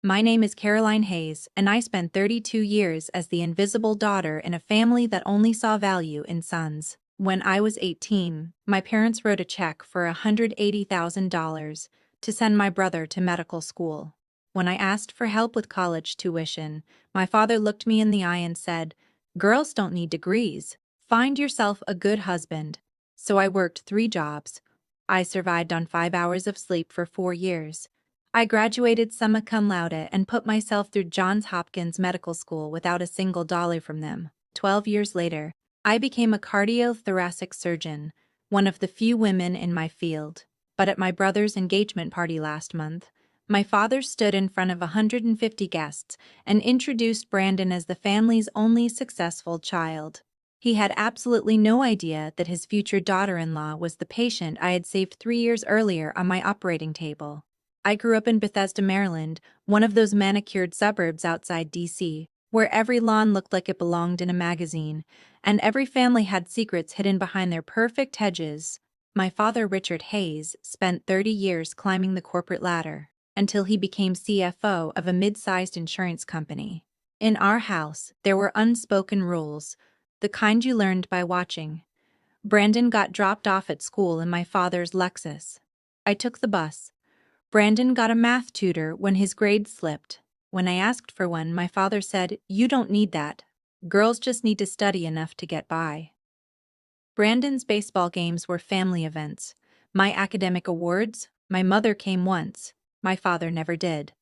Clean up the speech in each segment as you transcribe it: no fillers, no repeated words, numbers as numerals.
My name is Caroline Hayes, and I spent 32 years as the invisible daughter in a family that only saw value in sons. When I was 18, my parents wrote a check for $180,000 to send my brother to medical school. When I asked for help with college tuition, my father looked me in the eye and said, "Girls don't need degrees. Find yourself a good husband." So I worked 3 jobs. I survived on 5 hours of sleep for 4 years. I graduated summa cum laude and put myself through Johns Hopkins Medical School without a single dollar from them. 12 years later, I became a cardiothoracic surgeon, one of the few women in my field. But at my brother's engagement party last month, my father stood in front of 150 guests and introduced Brandon as the family's only successful child. He had absolutely no idea that his future daughter-in-law was the patient I had saved 3 years earlier on my operating table. I grew up in Bethesda, Maryland, one of those manicured suburbs outside D.C., where every lawn looked like it belonged in a magazine, and every family had secrets hidden behind their perfect hedges. My father, Richard Hayes, spent 30 years climbing the corporate ladder until he became CFO of a mid-sized insurance company. In our house, there were unspoken rules, the kind you learned by watching. Brandon got dropped off at school in my father's Lexus. I took the bus. Brandon got a math tutor when his grades slipped. When I asked for one, my father said, "You don't need that. Girls just need to study enough to get by." Brandon's baseball games were family events. My academic awards, my mother came once. My father never did.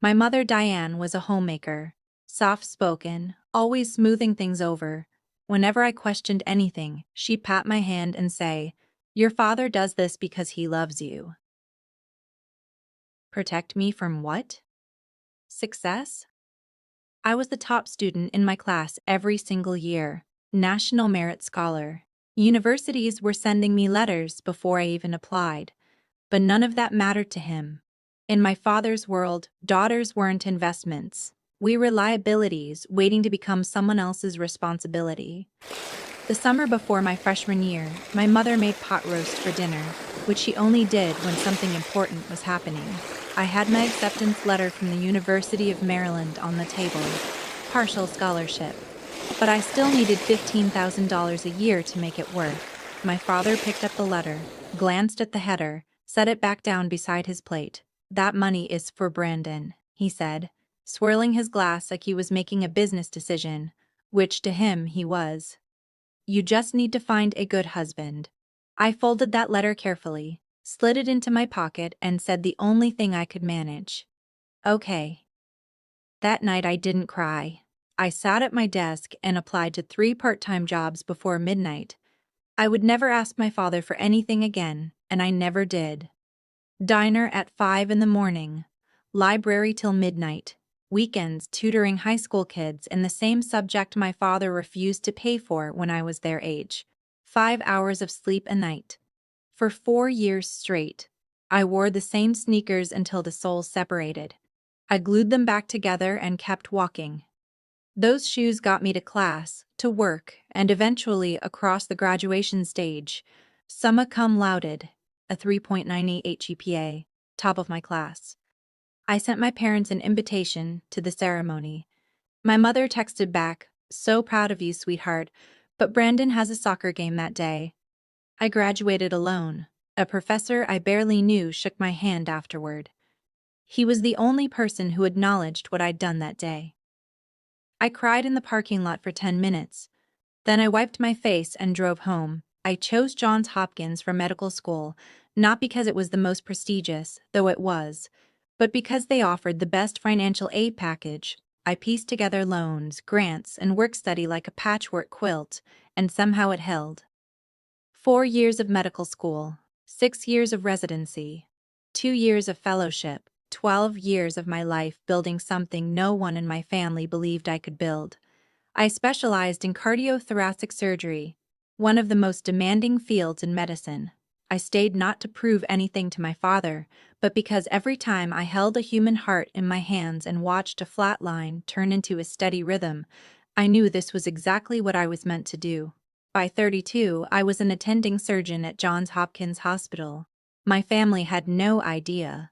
My mother, Diane, was a homemaker, soft-spoken, always smoothing things over. Whenever I questioned anything, she'd pat my hand and say, "Your father does this because he loves you." Protect me from what? Success? I was the top student in my class every single year, National Merit Scholar. Universities were sending me letters before I even applied, but none of that mattered to him. In my father's world, daughters weren't investments. We were liabilities waiting to become someone else's responsibility. The summer before my freshman year, my mother made pot roast for dinner, which she only did when something important was happening. I had my acceptance letter from the University of Maryland on the table, partial scholarship. But I still needed $15,000 a year to make it work. My father picked up the letter, glanced at the header, set it back down beside his plate. "That money is for Brandon," he said, swirling his glass like he was making a business decision, which to him he was. "You just need to find a good husband." I folded that letter carefully, slid it into my pocket, and said the only thing I could manage. "Okay." That night I didn't cry. I sat at my desk and applied to 3 part-time jobs before midnight. I would never ask my father for anything again, and I never did. Diner at 5 in the morning, library till midnight, weekends tutoring high school kids in the same subject my father refused to pay for when I was their age. 5 hours of sleep a night. For 4 years straight, I wore the same sneakers until the soles separated. I glued them back together and kept walking. Those shoes got me to class, to work, and eventually across the graduation stage. Summa cum laude, a 3.98 GPA, top of my class. I sent my parents an invitation to the ceremony. My mother texted back, "So proud of you, sweetheart, but Brandon has a soccer game that day." I graduated alone. A professor I barely knew shook my hand afterward. He was the only person who acknowledged what I'd done that day. I cried in the parking lot for 10 minutes. Then I wiped my face and drove home. I chose Johns Hopkins for medical school, not because it was the most prestigious, though it was, but because they offered the best financial aid package. I pieced together loans, grants, and work study like a patchwork quilt, and somehow it held. 4 years of medical school, 6 years of residency, 2 years of fellowship, 12 years of my life building something no one in my family believed I could build. I specialized in cardiothoracic surgery, one of the most demanding fields in medicine. I stayed not to prove anything to my father, but because every time I held a human heart in my hands and watched a flat line turn into a steady rhythm, I knew this was exactly what I was meant to do. By 32, I was an attending surgeon at Johns Hopkins Hospital. My family had no idea.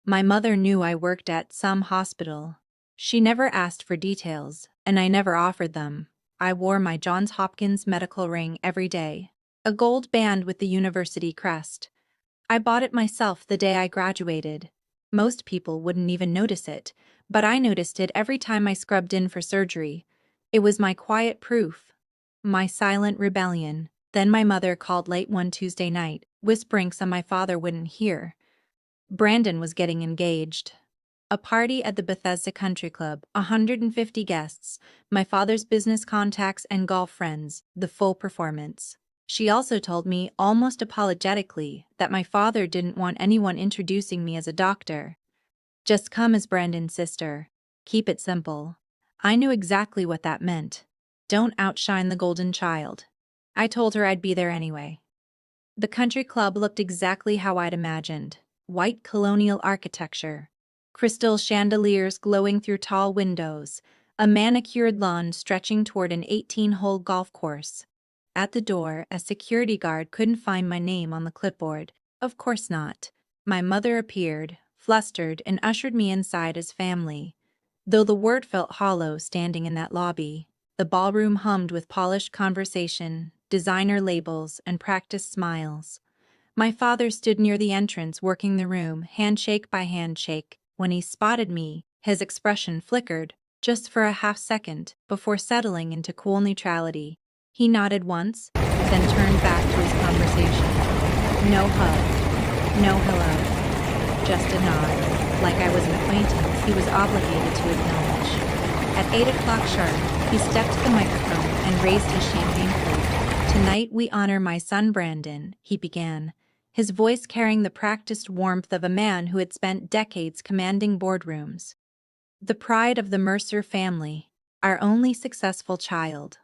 My mother knew I worked at some hospital. She never asked for details, and I never offered them. I wore my Johns Hopkins medical ring every day, a gold band with the university crest. I bought it myself the day I graduated. Most people wouldn't even notice it, but I noticed it every time I scrubbed in for surgery. It was my quiet proof, my silent rebellion. Then my mother called late one Tuesday night, whispering so my father wouldn't hear. Brandon was getting engaged. A party at the Bethesda Country Club, 150 guests, my father's business contacts and golf friends, the full performance. She also told me, almost apologetically, that my father didn't want anyone introducing me as a doctor. Just come as Brandon's sister. Keep it simple. I knew exactly what that meant. Don't outshine the golden child. I told her I'd be there anyway. The country club looked exactly how I'd imagined. White colonial architecture, crystal chandeliers glowing through tall windows, a manicured lawn stretching toward an 18-hole golf course. At the door, a security guard couldn't find my name on the clipboard. Of course not. My mother appeared, flustered, and ushered me inside as family. Though the word felt hollow standing in that lobby, the ballroom hummed with polished conversation, designer labels, and practiced smiles. My father stood near the entrance working the room, handshake by handshake. When he spotted me, his expression flickered, just for a half-second, before settling into cool neutrality. He nodded once, then turned back to his conversation. No hug, no hello, just a nod, like I was an acquaintance he was obligated to acknowledge. At 8 o'clock sharp, he stepped to the microphone and raised his champagne flute. "Tonight we honor my son Brandon," he began, his voice carrying the practiced warmth of a man who had spent decades commanding boardrooms. "The pride of the Mercer family, our only successful child."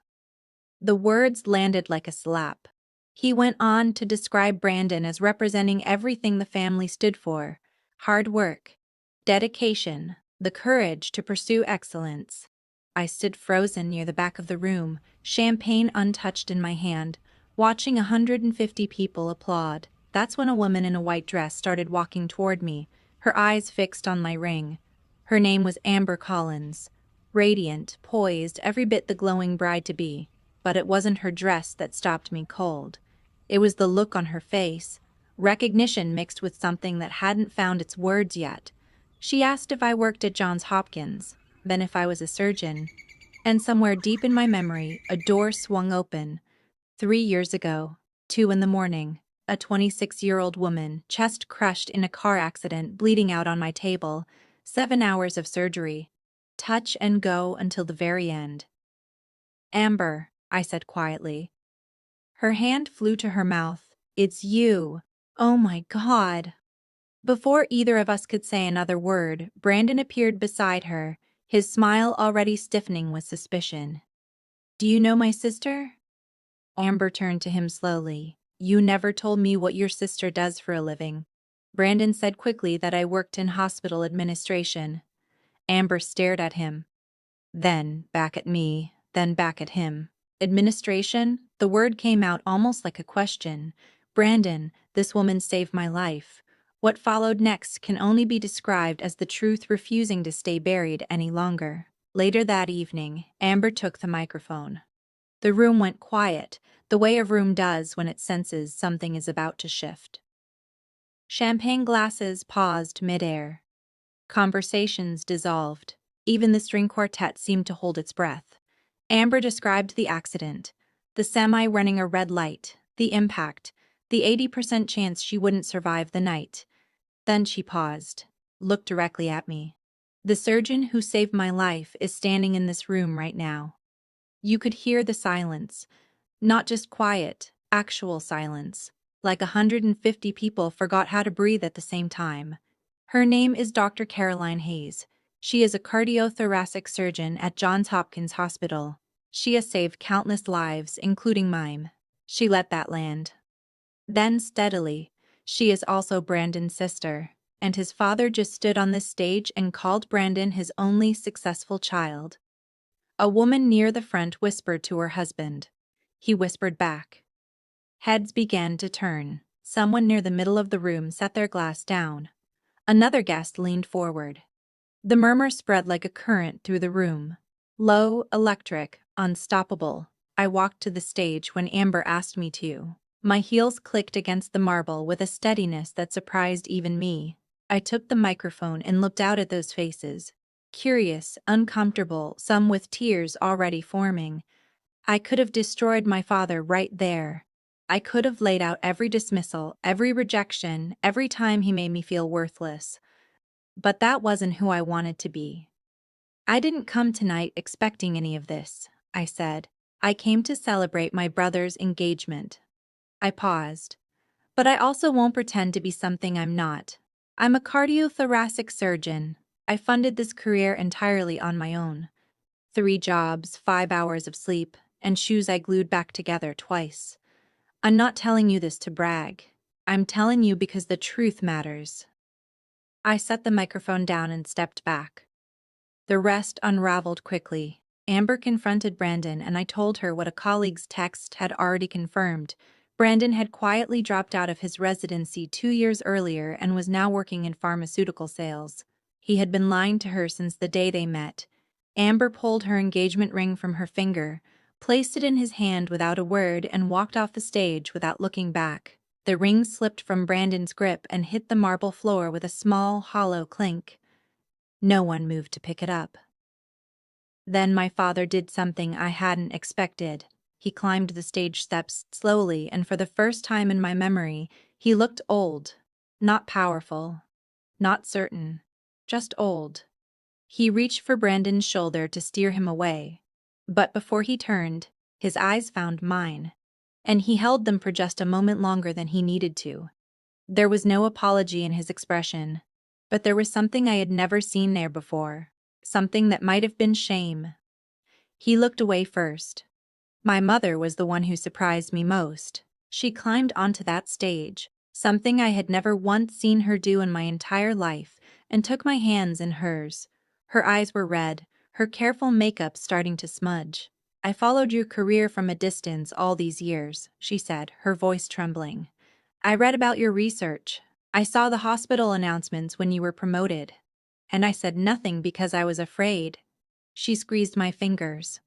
The words landed like a slap. He went on to describe Brandon as representing everything the family stood for: hard work, dedication, the courage to pursue excellence. I stood frozen near the back of the room, champagne untouched in my hand, watching 150 people applaud. That's when a woman in a white dress started walking toward me, her eyes fixed on my ring. Her name was Amber Collins. Radiant, poised, every bit the glowing bride-to-be. But it wasn't her dress that stopped me cold. It was the look on her face, recognition mixed with something that hadn't found its words yet. She asked if I worked at Johns Hopkins, then if I was a surgeon. And somewhere deep in my memory, a door swung open. 3 years ago, 2 in the morning. A 26-year-old woman, chest crushed in a car accident, bleeding out on my table. 7 hours of surgery. Touch and go until the very end. "Amber," I said quietly. Her hand flew to her mouth. "It's you. Oh my God." Before either of us could say another word, Brandon appeared beside her, his smile already stiffening with suspicion. "Do you know my sister?" Amber turned to him slowly. "You never told me what your sister does for a living." Brandon said quickly that I worked in hospital administration. Amber stared at him, then back at me, then back at him. "Administration?" The word came out almost like a question. "Brandon, this woman saved my life." What followed next can only be described as the truth refusing to stay buried any longer. Later that evening, Amber took the microphone. The room went quiet, the way a room does when it senses something is about to shift. Champagne glasses paused mid-air. Conversations dissolved. Even the string quartet seemed to hold its breath. Amber described the accident, the semi running a red light, the impact, the 80% chance she wouldn't survive the night. Then she paused, looked directly at me. "The surgeon who saved my life is standing in this room right now." You could hear the silence. Not just quiet, actual silence. Like 150 people forgot how to breathe at the same time. Her name is Dr. Caroline Hayes. She is a cardiothoracic surgeon at Johns Hopkins Hospital. She has saved countless lives, including mine. She let that land. Then steadily, she is also Brandon's sister, and his father just stood on this stage and called Brandon his only successful child. A woman near the front whispered to her husband. He whispered back. Heads began to turn. Someone near the middle of the room set their glass down. Another guest leaned forward. The murmur spread like a current through the room. Low, electric, unstoppable. I walked to the stage when Amber asked me to. My heels clicked against the marble with a steadiness that surprised even me. I took the microphone and looked out at those faces. Curious, uncomfortable, some with tears already forming. I could have destroyed my father right there. I could have laid out every dismissal, every rejection, every time he made me feel worthless. But that wasn't who I wanted to be. I didn't come tonight expecting any of this, I said. I came to celebrate my brother's engagement. I paused. But I also won't pretend to be something I'm not. I'm a cardiothoracic surgeon. I funded this career entirely on my own. 3 jobs, 5 hours of sleep, and shoes I glued back together twice. I'm not telling you this to brag. I'm telling you because the truth matters. I set the microphone down and stepped back. The rest unraveled quickly. Amber confronted Brandon and I told her what a colleague's text had already confirmed. Brandon had quietly dropped out of his residency 2 years earlier and was now working in pharmaceutical sales. He had been lying to her since the day they met. Amber pulled her engagement ring from her finger, placed it in his hand without a word, and walked off the stage without looking back. The ring slipped from Brandon's grip and hit the marble floor with a small, hollow clink. No one moved to pick it up. Then my father did something I hadn't expected. He climbed the stage steps slowly, and for the first time in my memory, he looked old. Not powerful. Not certain. Just old. He reached for Brandon's shoulder to steer him away. But before he turned, his eyes found mine. And he held them for just a moment longer than he needed to. There was no apology in his expression, but there was something I had never seen there before. Something that might have been shame. He looked away first. My mother was the one who surprised me most. She climbed onto that stage, something I had never once seen her do in my entire life, and took my hands in hers. Her eyes were red, her careful makeup starting to smudge. I followed your career from a distance all these years, she said, her voice trembling. I read about your research. I saw the hospital announcements when you were promoted. And I said nothing because I was afraid. She squeezed my fingers.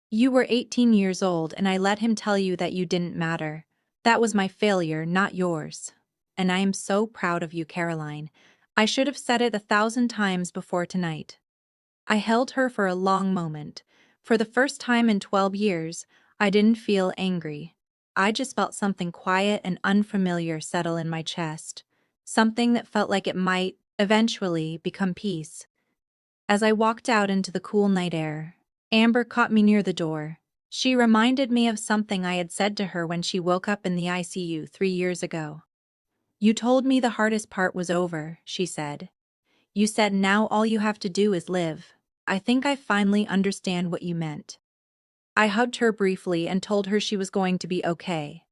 You were 18 years old and I let him tell you that you didn't matter. That was my failure, not yours. And I am so proud of you, Caroline. I should have said it 1,000 times before tonight. I held her for a long moment. For the first time in 12 years, I didn't feel angry. I just felt something quiet and unfamiliar settle in my chest. Something that felt like it might, eventually, become peace. As I walked out into the cool night air, Amber caught me near the door. She reminded me of something I had said to her when she woke up in the ICU 3 years ago. You told me the hardest part was over, she said. You said now all you have to do is live. I think I finally understand what you meant. I hugged her briefly and told her she was going to be okay.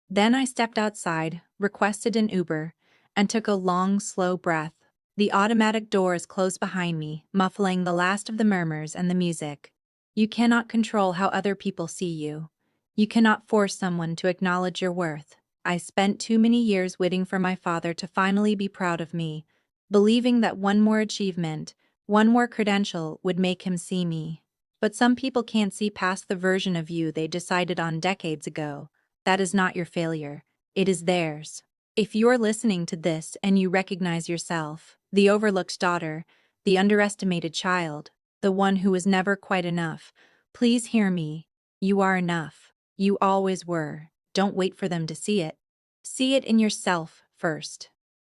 Then I stepped outside, requested an Uber, and took a long, slow breath. The automatic doors closed behind me, muffling the last of the murmurs and the music. You cannot control how other people see you. You cannot force someone to acknowledge your worth. I spent too many years waiting for my father to finally be proud of me, believing that one more achievement, one more credential would make him see me. But some people can't see past the version of you they decided on decades ago. That is not your failure. It is theirs. If you're listening to this and you recognize yourself, the overlooked daughter, the underestimated child, the one who was never quite enough, please hear me. You are enough. You always were. Don't wait for them to see it. See it in yourself first.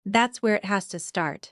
That's where it has to start.